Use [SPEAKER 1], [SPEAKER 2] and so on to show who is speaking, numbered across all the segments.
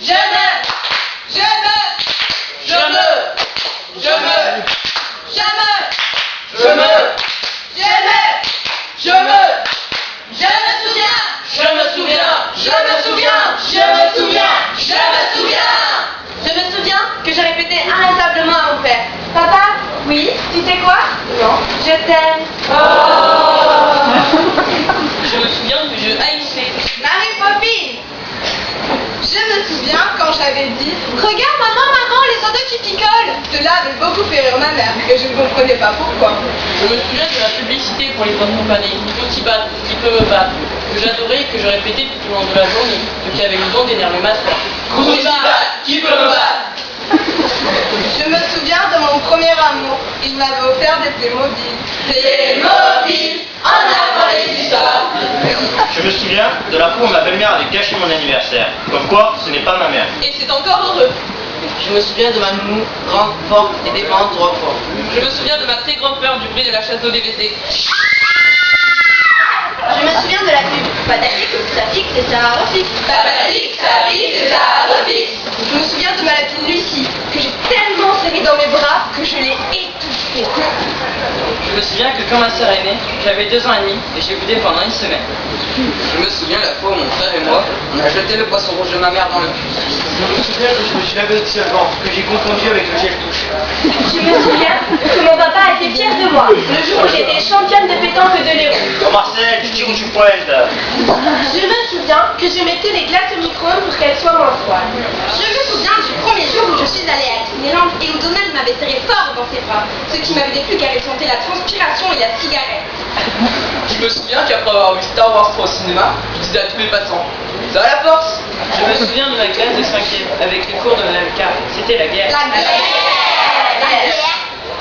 [SPEAKER 1] Je me souviens que j'ai répété inlassablement à mon père. Papa, oui, tu sais quoi? Non, je t'aime.
[SPEAKER 2] Je me souviens que je haïssais.
[SPEAKER 1] Marie-Popine! Je me souviens quand j'avais dit regarde maman, les oiseaux qui picolent. Cela avait beaucoup fait rire ma mère et je ne comprenais pas pourquoi.
[SPEAKER 2] Je me souviens de la publicité pour les bonnes compagnies, tout qui battent, qui peut me battre, que j'adorais et que je répétais tout au long de la journée, ce qui avait le don d'énerver ma soeur.
[SPEAKER 3] Qui peut me battre?
[SPEAKER 1] Je me souviens de mon premier amour. Il m'avait offert des Playmobil.
[SPEAKER 3] Playmobil, en avant les histoires.
[SPEAKER 4] Je me souviens de la fois où ma belle-mère avait gâché mon anniversaire. Comme quoi, ce n'est pas ma mère.
[SPEAKER 2] Et c'est encore heureux.
[SPEAKER 5] Je me souviens de ma nounou, grande, forte et défendante de Roquefort.
[SPEAKER 2] Je me souviens de ma très grande peur du bruit de la chasse au DVD.
[SPEAKER 1] Je me souviens de la pub. Patalik, ça fixe et ça refixe.
[SPEAKER 3] Patalik, ça fixe et ça refixe.
[SPEAKER 1] Je me souviens de ma lapine Lucie, que j'ai tellement serrée dans mes bras que je l'ai étouffée.
[SPEAKER 5] Je me souviens que quand ma sœur est née, j'avais 2 ans et demi et j'ai boudé pendant 1 semaine.
[SPEAKER 6] Je me souviens la fois où mon frère et moi, on a jeté le poisson rouge de ma mère dans le puits.
[SPEAKER 4] Je me souviens que je me suis lavé de solvant, que j'ai confondu avec le gel douche.
[SPEAKER 1] Je me souviens que mon papa était fier de moi, le jour où j'étais championne de pétanque de Léon.
[SPEAKER 4] Oh Marcel, tu tires où tu pointes.
[SPEAKER 1] Je me souviens que je mettais les glaces au micro-ondes pour qu'elles soient moins froides. Je me souviens du premier jour où je suis allée à Disneyland et où Donald m'avait serré fort dans ses bras, ce qui m'avait déplu car il sentait la transpiration et la cigarette.
[SPEAKER 6] Je me souviens qu'après avoir vu Star Wars 3 au cinéma, je disais à tous mes passants, ça a la force.
[SPEAKER 5] Je me souviens de ma classe de 5e avec les cours de Madame K. C'était la guerre.
[SPEAKER 1] La guerre.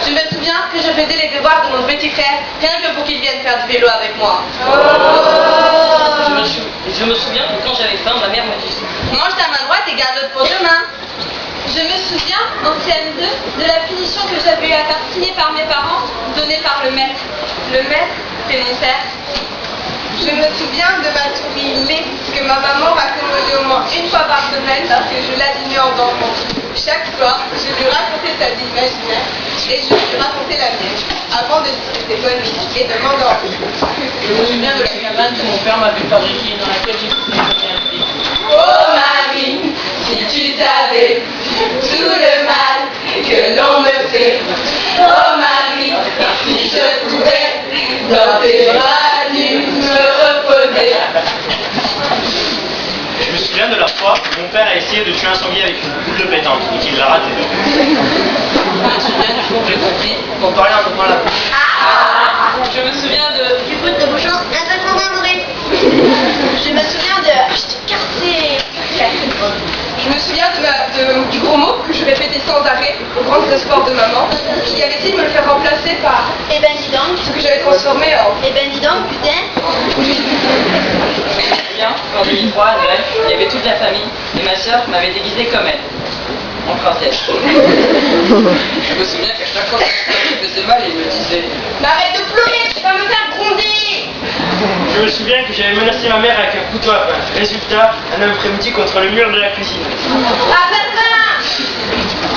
[SPEAKER 1] Je me souviens que je faisais les devoirs de mon petit frère, rien que pour qu'il vienne faire du vélo avec moi.
[SPEAKER 5] Je me souviens que quand j'avais faim, ma mère me disait
[SPEAKER 1] Mange ta main droite et garde l'autre pour demain. Je me souviens, en CM2, de la punition que j'avais eu à faire signer par mes parents, donnée par le maître. Le maître, c'est mon père. Je me souviens de ma souris Lé, que ma maman raccommodait au moins 1 fois par semaine parce que je l'animais en dormant. Chaque soir, je lui racontais sa vie imaginaire et je lui racontais la mienne, avant de discuter bonne nuit et de m'endormir.
[SPEAKER 5] Je me souviens de la cabane que mon père m'avait fabriquée dans laquelle j'ai pu me.
[SPEAKER 3] Oh Marie, si tu savais tout le mal que l'on me fait. Oh Marie, si je pouvais dans tes bras nus me reposer.
[SPEAKER 4] Je me souviens de la fois où mon père a essayé de tuer un sanglier avec une boule de pétanque et qu'il l'a raté.
[SPEAKER 5] Je me souviens du jour où j'ai compris qu'on parlait en ouvrant la bouche.
[SPEAKER 2] Je me souviens de...
[SPEAKER 1] Du bout de bouchon, un peu trop amoureux. Je me souviens de... Je t'ai cassé. Je me souviens du gros mot que je répétais sans arrêt, au grand espoir de maman, qui avait essayé de me le faire remplacer par
[SPEAKER 7] Eh ben dis donc.
[SPEAKER 1] ce que j'avais transformé en...
[SPEAKER 7] Eh ben dis donc, putain.
[SPEAKER 5] Je me souviens qu'en 2003, à Noël, il y avait toute la famille et ma sœur m'avait déguisée comme elle, en princesse.
[SPEAKER 6] Je me souviens qu'à chaque fois que je faisais mal, il me disait,
[SPEAKER 1] Mais arrête de pleurer, tu vas me faire gronder.
[SPEAKER 4] Je me souviens que j'avais menacé ma mère avec un couteau à pain. Résultat, un après-midi contre le mur de la cuisine.
[SPEAKER 1] Ah papa.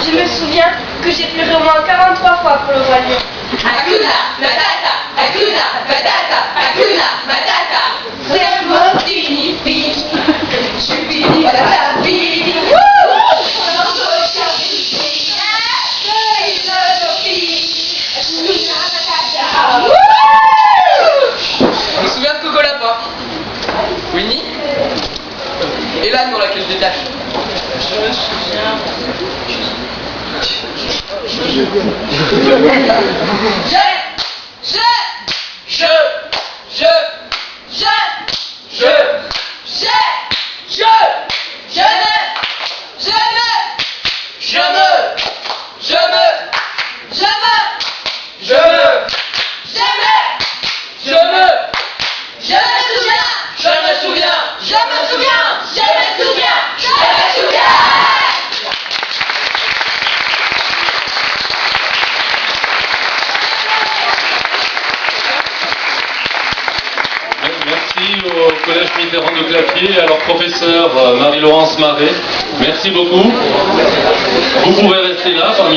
[SPEAKER 1] Je me souviens que j'ai pleuré au moins 43 fois pour le roi lion.
[SPEAKER 3] Hakuna Matata, Hakuna Matata, Hakuna Matata. Ce mot signifie, je finis la vie.
[SPEAKER 6] je me souviens de Coco Lapin, Winnie, et l'âne dans laquelle je détache.
[SPEAKER 5] Je me souviens...
[SPEAKER 8] Merci aux Collège Mitterrand de Clapier et à leur professeur Marie-Laurence Marais. Merci beaucoup. Vous pouvez rester là parmi